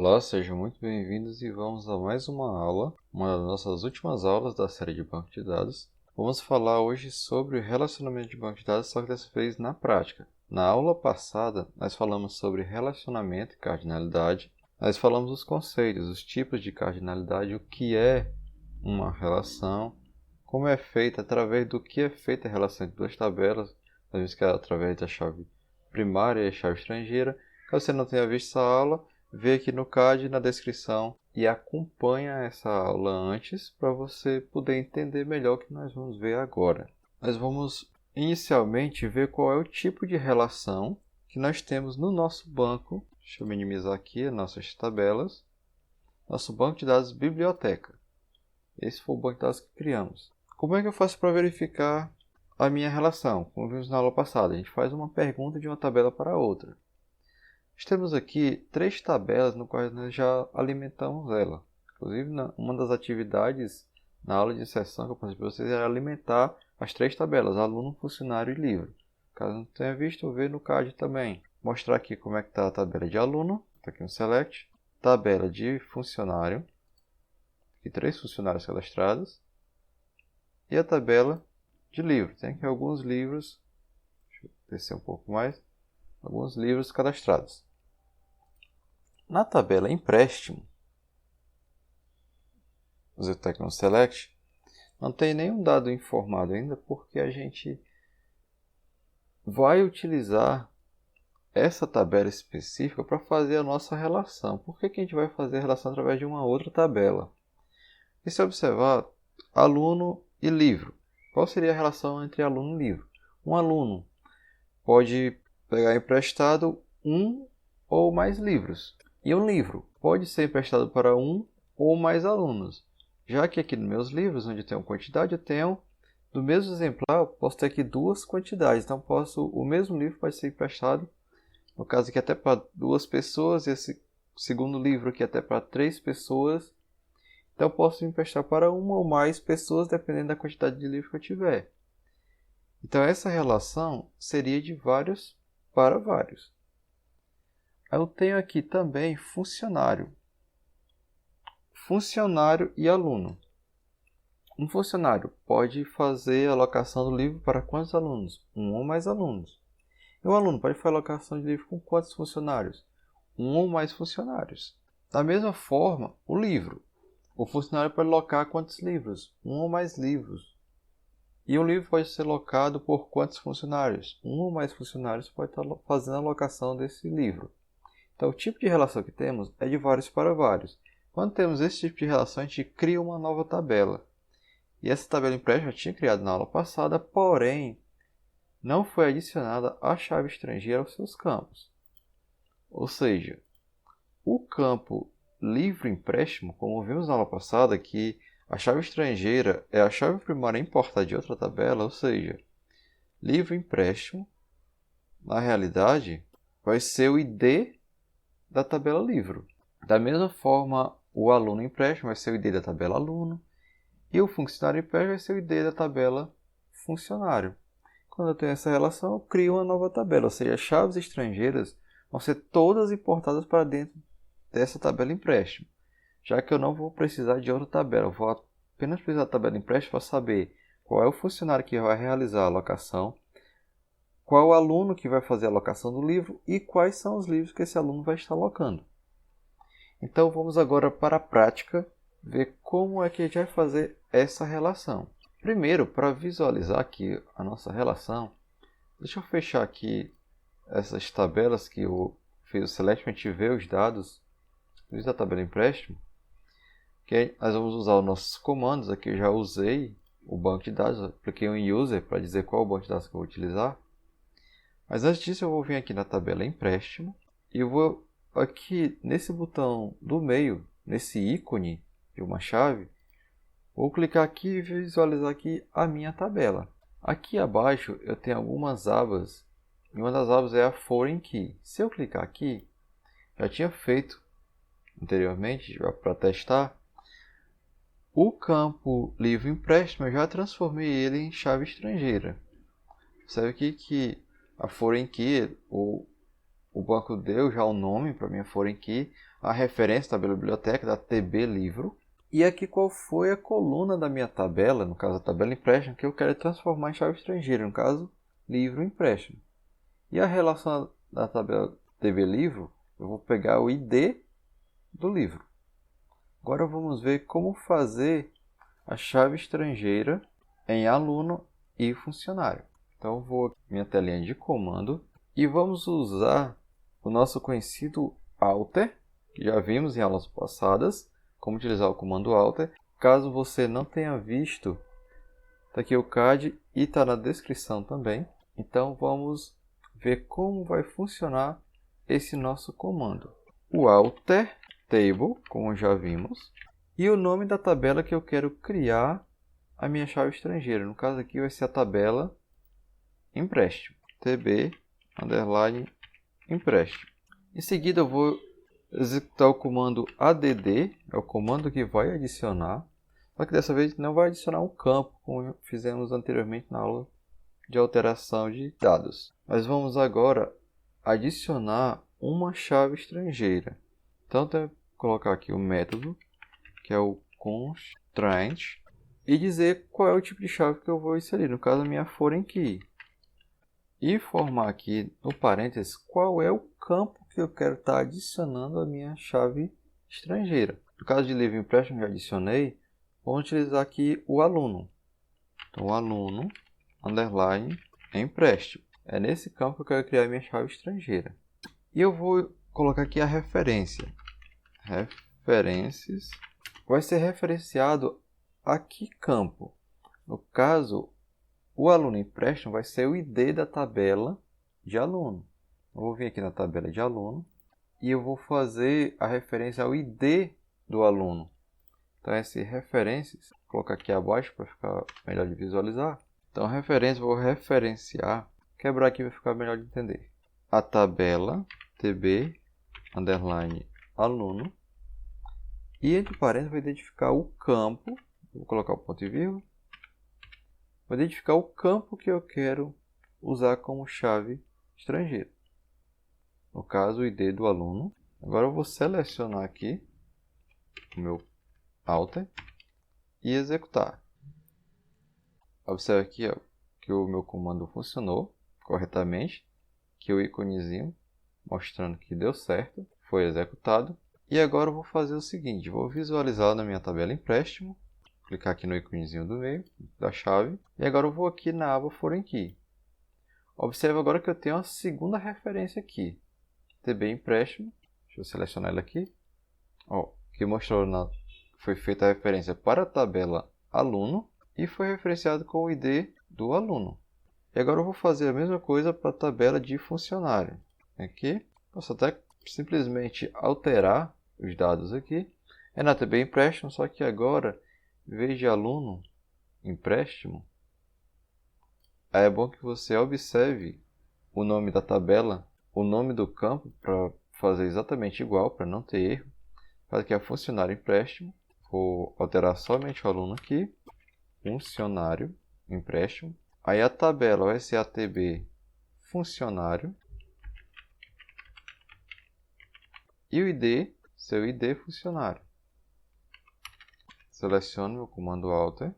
Olá, sejam muito bem-vindos e vamos a mais uma aula, uma das nossas últimas aulas da série de banco de dados. Vamos falar hoje sobre o relacionamento de banco de dados, só que dessa vez na prática. Na aula passada, nós falamos sobre relacionamento e cardinalidade. Nós falamos dos conceitos, os tipos de cardinalidade, o que é uma relação, como é feita, através do que é feita a relação entre duas tabelas, nós vimos que é através da chave primária e a chave estrangeira. Caso você não tenha visto essa aula, vê aqui no card, na descrição, e acompanha essa aula antes para você poder entender melhor o que nós vamos ver agora. Nós vamos inicialmente ver qual é o tipo de relação que nós temos no nosso banco. Deixa eu minimizar aqui as nossas tabelas. Nosso banco de dados biblioteca. Esse foi o banco de dados que criamos. Como é que eu faço para verificar a minha relação? Como vimos na aula passada, a gente faz uma pergunta de uma tabela para outra. Nós temos aqui 3 tabelas no qual nós já alimentamos ela. Inclusive, uma das atividades na aula de inserção que eu passei para vocês era alimentar as 3 tabelas, aluno, funcionário e livro. Caso não tenha visto, vê no card também. Vou mostrar aqui como é que está a tabela de aluno. Está aqui no Select. Tabela de funcionário. Aqui 3 funcionários cadastrados. E a tabela de livro. Tem aqui alguns livros. Deixa eu descer um pouco mais. Alguns livros cadastrados. Na tabela empréstimo, você está aqui no Select, não tem nenhum dado informado ainda, porque a gente vai utilizar essa tabela específica para fazer a nossa relação. Por que a gente vai fazer a relação através de uma outra tabela? E se observar, aluno e livro. Qual seria a relação entre aluno e livro? Um aluno pode pegar emprestado um ou mais livros. E um livro pode ser emprestado para um ou mais alunos. Já que aqui nos meus livros, onde eu tenho quantidade, eu tenho, do mesmo exemplar, eu posso ter aqui 2 quantidades. Então, o mesmo livro pode ser emprestado, no caso aqui até para 2 pessoas, e esse segundo livro aqui até para 3 pessoas. Então, eu posso emprestar para uma ou mais pessoas, dependendo da quantidade de livro que eu tiver. Então, essa relação seria de vários para vários. Eu tenho aqui também funcionário. Funcionário e aluno. Um funcionário pode fazer a alocação do livro para quantos alunos? Um ou mais alunos. E o aluno pode fazer a alocação de livro com quantos funcionários? Um ou mais funcionários. Da mesma forma, o livro. O funcionário pode alocar quantos livros? Um ou mais livros. E um livro pode ser alocado por quantos funcionários? Um ou mais funcionários pode estar fazendo a alocação desse livro. Então, o tipo de relação que temos é de vários para vários. Quando temos esse tipo de relação, a gente cria uma nova tabela. E essa tabela empréstimo eu tinha criado na aula passada, porém, não foi adicionada a chave estrangeira aos seus campos. Ou seja, o campo livro empréstimo, como vimos na aula passada, que a chave estrangeira é a chave primária importada de outra tabela, ou seja, livro empréstimo, na realidade, vai ser o ID da tabela livro. Da mesma forma, o aluno empréstimo vai ser o ID da tabela aluno e o funcionário empréstimo vai ser o ID da tabela funcionário. Quando eu tenho essa relação, eu crio uma nova tabela, ou seja, as chaves estrangeiras vão ser todas importadas para dentro dessa tabela empréstimo. Já que eu não vou precisar de outra tabela, eu vou apenas precisar da tabela empréstimo para saber qual é o funcionário que vai realizar a alocação, qual o aluno que vai fazer a alocação do livro e quais são os livros que esse aluno vai estar alocando. Então vamos agora para a prática, ver como é que a gente vai fazer essa relação. Primeiro, para visualizar aqui a nossa relação, deixa eu fechar aqui essas tabelas que eu fiz o select para a gente ver os dados da tabela empréstimo. Que nós vamos usar os nossos comandos. Aqui eu já usei o banco de dados, apliquei um user para dizer qual o banco de dados que eu vou utilizar. Mas antes disso eu vou vir aqui na tabela empréstimo e eu vou aqui nesse botão do meio, nesse ícone de uma chave, vou clicar aqui e visualizar aqui a minha tabela. Aqui abaixo eu tenho algumas abas, e uma das abas é a Foreign Key. Se eu clicar aqui, já tinha feito anteriormente para testar, o campo livro empréstimo eu já transformei ele em chave estrangeira. Observe aqui que a Foreign Key, ou o banco deu já o nome para minha foreign key, a referência da biblioteca, da TB livro. E aqui qual foi a coluna da minha tabela, no caso a tabela empréstimo, que eu quero transformar em chave estrangeira, no caso livro empréstimo. E a relação da tabela TB livro, eu vou pegar o ID do livro. Agora vamos ver como fazer a chave estrangeira em aluno e funcionário. Então eu vou minha telinha de comando e vamos usar o nosso conhecido alter, que já vimos em aulas passadas, como utilizar o comando alter. Caso você não tenha visto, está aqui o card e está na descrição também. Então vamos ver como vai funcionar esse nosso comando. O alter table, como já vimos, e o nome da tabela que eu quero criar a minha chave estrangeira. No caso aqui vai ser a tabela empréstimo, tb underline empréstimo. Em seguida eu vou executar o comando add, é o comando que vai adicionar, só que dessa vez não vai adicionar um campo, como fizemos anteriormente na aula de alteração de dados. Mas vamos agora adicionar uma chave estrangeira. Então, eu vou colocar aqui o método, que é o constraint, e dizer qual é o tipo de chave que eu vou inserir, no caso a minha foreign key. E formar aqui no parênteses qual é o campo que eu quero estar adicionando a minha chave estrangeira. No caso de livro empréstimo, já adicionei, vamos utilizar aqui o aluno. Então, o aluno, underline, empréstimo. É nesse campo que eu quero criar a minha chave estrangeira. E eu vou colocar aqui a referência. Referências. Vai ser referenciado a que campo? No caso, o aluno empréstimo vai ser o ID da tabela de aluno. Eu vou vir aqui na tabela de aluno e eu vou fazer a referência ao ID do aluno. Então, essas referências, vou colocar aqui abaixo para ficar melhor de visualizar. Então, referência, vou referenciar, quebrar aqui para ficar melhor de entender. A tabela tb underline aluno e entre parênteses vou identificar o campo, vou colocar o ponto e vírgula. Vou identificar o campo que eu quero usar como chave estrangeira. No caso, o ID do aluno. Agora eu vou selecionar aqui o meu alter e executar. Observe aqui ó, que o meu comando funcionou corretamente, que o íconezinho mostrando que deu certo, foi executado. E agora eu vou fazer o seguinte, vou visualizar na minha tabela empréstimo, clicar aqui no íconezinho do meio da chave, e agora eu vou aqui na aba foreign key. Observe agora que eu tenho uma segunda referência aqui, TB empréstimo, deixa eu selecionar ela aqui, ó, que mostrou foi feita a referência para a tabela aluno e foi referenciado com o ID do aluno. E agora eu vou fazer a mesma coisa para a tabela de funcionário. Aqui, posso até simplesmente alterar os dados aqui. É na TB empréstimo, só que agora, em vez de aluno empréstimo, é bom que você observe o nome da tabela, o nome do campo, para fazer exatamente igual, para não ter erro. Faz aqui a funcionário empréstimo. Vou alterar somente o aluno aqui. Funcionário empréstimo. Aí a tabela vai ser a TB funcionário. E o ID, seu ID funcionário. Seleciono o comando alter.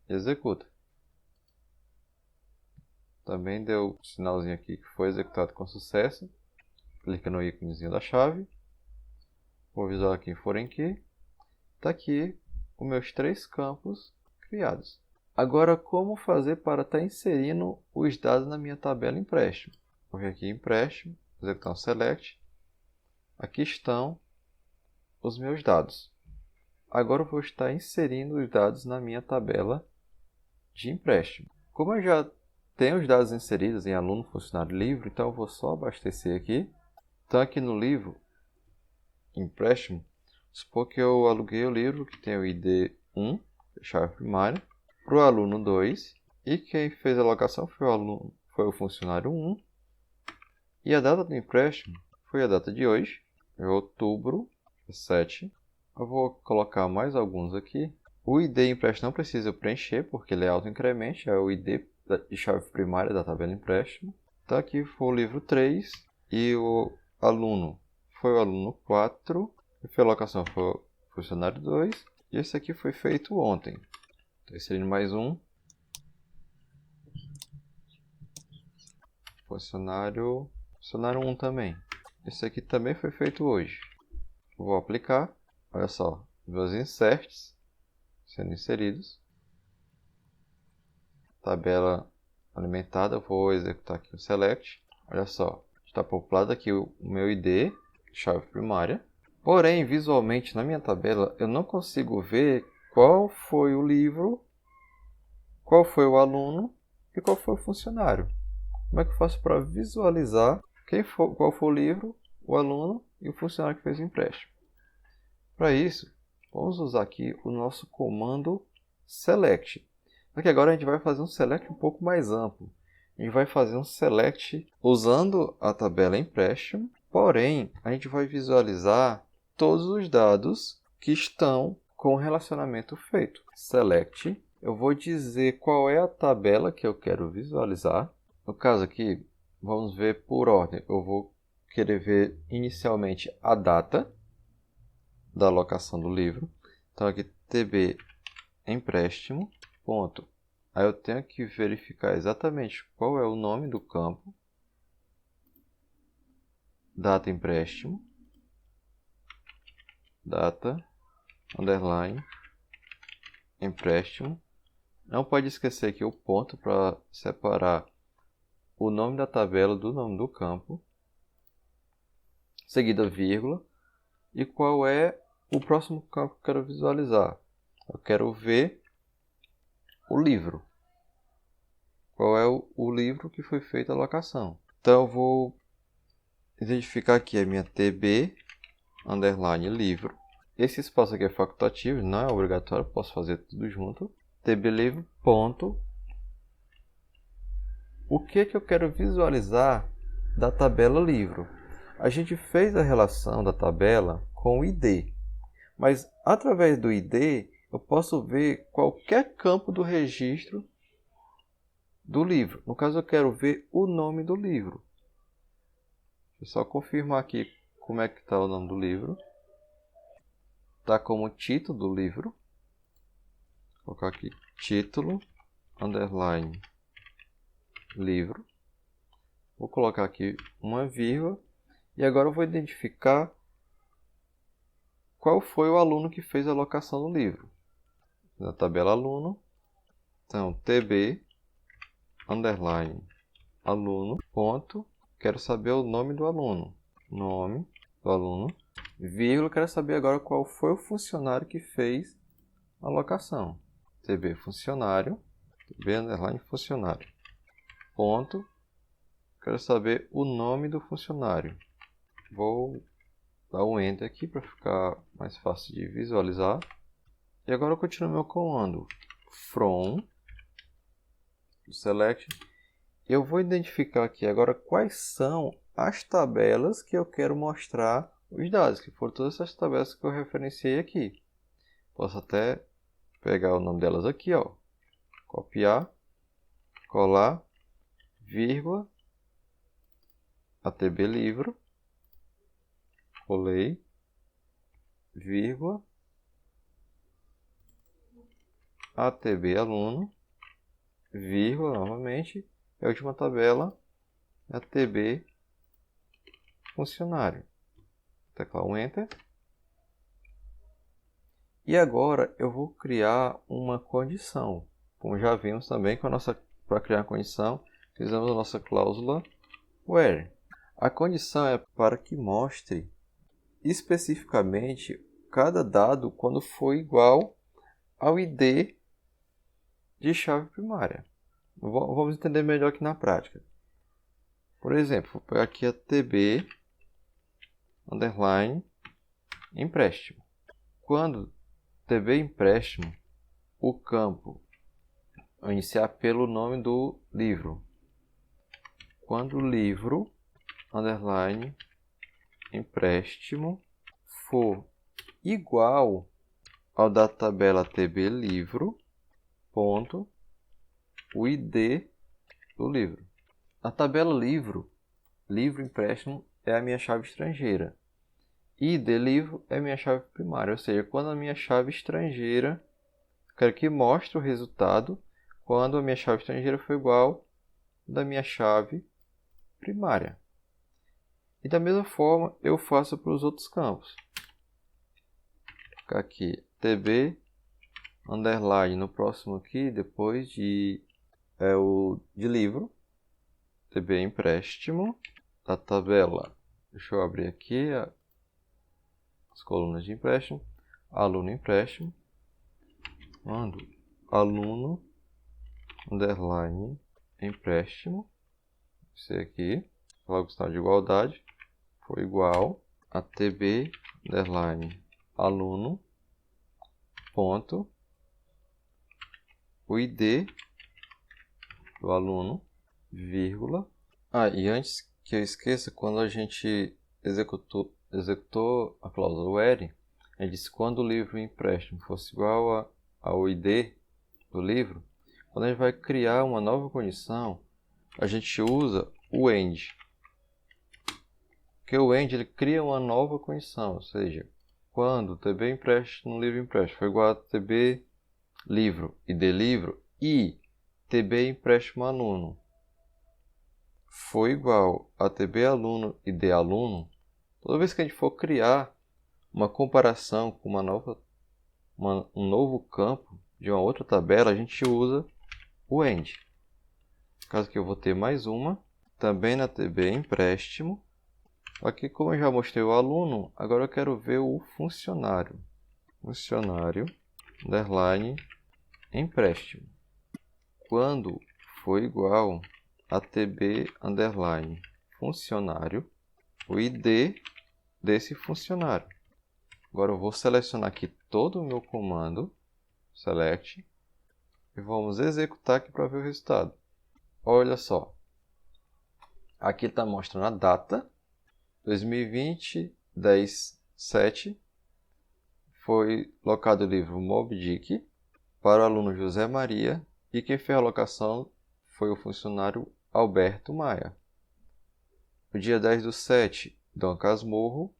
Executa. Também deu um sinalzinho aqui que foi executado com sucesso. Clica no íconezinho da chave. Vou visualizar aqui em foreign key. Está aqui os meus 3 campos criados. Agora, como fazer para estar inserindo os dados na minha tabela empréstimo? Vou vir aqui em empréstimo, executar um select. Aqui estão os meus dados. Agora eu vou estar inserindo os dados na minha tabela de empréstimo. Como eu já tenho os dados inseridos em aluno, funcionário, livro, então eu vou só abastecer aqui. Então aqui no livro, empréstimo, supor que eu aluguei o livro que tem o ID 1, chave primária, para o aluno 2, e quem fez a alocação foi o funcionário 1, e a data do empréstimo foi a data de hoje, é outubro 7. Eu vou colocar mais alguns aqui. O ID empréstimo não precisa preencher, porque ele é autoincremente, é o ID de chave primária da tabela empréstimo. Então aqui foi o livro 3 e o aluno foi o aluno 4, a alocação foi o funcionário 2 e esse aqui foi feito ontem. Então inserindo mais um. Funcionário 1 também. Esse aqui também foi feito hoje. Vou aplicar. Olha só, meus inserts sendo inseridos. Tabela alimentada, eu vou executar aqui o select. Olha só, está populado aqui o meu ID, chave primária. Porém, visualmente na minha tabela, eu não consigo ver qual foi o livro, qual foi o aluno e qual foi o funcionário. Como é que eu faço para visualizar qual foi o livro, o aluno e o funcionário que fez o empréstimo? Para isso, vamos usar aqui o nosso comando select. Só que agora a gente vai fazer um select um pouco mais amplo. A gente vai fazer um select usando a tabela empréstimo, porém a gente vai visualizar todos os dados que estão com o relacionamento feito. Select, eu vou dizer qual é a tabela que eu quero visualizar. No caso aqui, vamos ver por ordem. Eu vou querer ver inicialmente a data da alocação do livro. Então aqui TB empréstimo, ponto. Aí eu tenho que verificar exatamente qual é o nome do campo. Data empréstimo. Data, underline, empréstimo. Não pode esquecer aqui o ponto para separar o nome da tabela do nome do campo. Seguida vírgula. E qual é o próximo campo que eu quero visualizar? Eu quero ver o livro. Qual é o livro que foi feita a alocação? Então eu vou identificar aqui a minha TB underline livro. Esse espaço aqui é facultativo, não é obrigatório, posso fazer tudo junto. TB livro, ponto. O que eu quero visualizar da tabela livro? A gente fez a relação da tabela com o ID, mas através do ID eu posso ver qualquer campo do registro do livro. No caso eu quero ver o nome do livro. Deixa eu só confirmar aqui como é que está o nome do livro. Está como título do livro. Vou colocar aqui título, underline, livro. Vou colocar aqui uma vírgula. E agora eu vou identificar qual foi o aluno que fez a alocação do livro. Na tabela aluno. Então, TB, underline, aluno, ponto. Quero saber o nome do aluno. Nome do aluno. Vírgula, quero saber agora qual foi o funcionário que fez a alocação. TB funcionário, TB underline funcionário. Ponto. Quero saber o nome do funcionário. Vou dar um Enter aqui para ficar mais fácil de visualizar. E agora eu continuo meu comando. From, select. Eu vou identificar aqui agora quais são as tabelas que eu quero mostrar os dados, que foram todas essas tabelas que eu referenciei aqui. Posso até pegar o nome delas aqui, ó. Copiar, colar, vírgula, ATB livro, colei, vírgula, ATB aluno, vírgula novamente, e a última tabela, ATB funcionário. Teclar um Enter. E agora eu vou criar uma condição. Como já vimos também, para criar a condição, fizemos a nossa cláusula where. A condição é para que mostre especificamente cada dado quando for igual ao ID de chave primária. Vamos entender melhor aqui na prática. Por exemplo, vou pegar aqui a TB underline empréstimo. Quando TB empréstimo, o campo vai iniciar pelo nome do livro. Quando o livro underline empréstimo for igual ao da tabela TB livro, ponto, o ID do livro. A tabela livro empréstimo é a minha chave estrangeira. ID livro é a minha chave primária, ou seja, quando a minha chave estrangeira, quero que mostre o resultado quando a minha chave estrangeira for igual da minha chave primária. E da mesma forma eu faço para os outros campos. Vou ficar aqui tb underline no próximo aqui, depois de o de livro, tb empréstimo, da tabela. Deixa eu abrir aqui as colunas de empréstimo, aluno empréstimo, mando aluno underline empréstimo, esse aqui, logo está de igualdade, foi igual a tb underline aluno ponto o id do aluno, vírgula. E antes que eu esqueça, quando a gente executou a cláusula where, a gente disse que quando o livro empréstimo fosse igual ao id do livro, quando a gente vai criar uma nova condição, a gente usa o end. Porque o end ele cria uma nova condição, ou seja, quando tb empréstimo no livro empréstimo for igual a tb livro id livro e tb empréstimo aluno foi igual a tb aluno id aluno, toda vez que a gente for criar uma comparação com um novo campo de uma outra tabela, a gente usa o end. No caso aqui eu vou ter mais uma, também na tb empréstimo. Aqui, como eu já mostrei o aluno, agora eu quero ver o funcionário. Funcionário underline empréstimo. Quando for igual a tb underline funcionário, o id desse funcionário. Agora eu vou selecionar aqui todo o meu comando, select, e vamos executar aqui para ver o resultado. Olha só, aqui está mostrando a data, 2020, 10/7, foi locado o livro Moby Dick para o aluno José Maria e quem fez a alocação foi o funcionário Alberto Maia. O dia 10/7, Dom Casmurro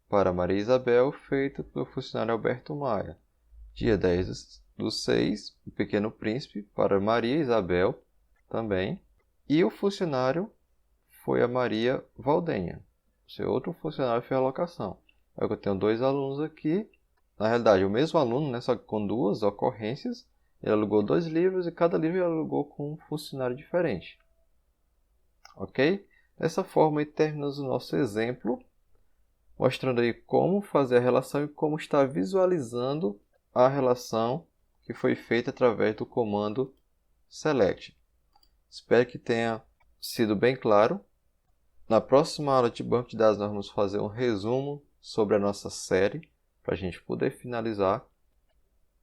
para Maria Isabel, feito pelo funcionário Alberto Maia. Dia 10/6, O Pequeno Príncipe para Maria Isabel também. E o funcionário foi a Maria Valdenha. O seu outro funcionário fez a alocação. Eu tenho dois alunos aqui. Na realidade, o mesmo aluno, né, só que com duas ocorrências. Ele alugou 2 livros e cada livro ele alugou com um funcionário diferente. Ok? Dessa forma, aí terminamos o nosso exemplo, mostrando aí como fazer a relação e como está visualizando a relação que foi feita através do comando select. Espero que tenha sido bem claro. Na próxima aula de banco de dados nós vamos fazer um resumo sobre a nossa série, para a gente poder finalizar.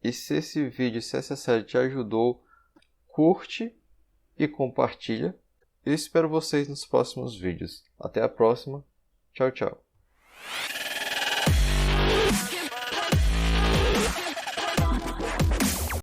E se esse vídeo, se essa série te ajudou, curte e compartilha. Eu espero vocês nos próximos vídeos. Até a próxima. Tchau, tchau.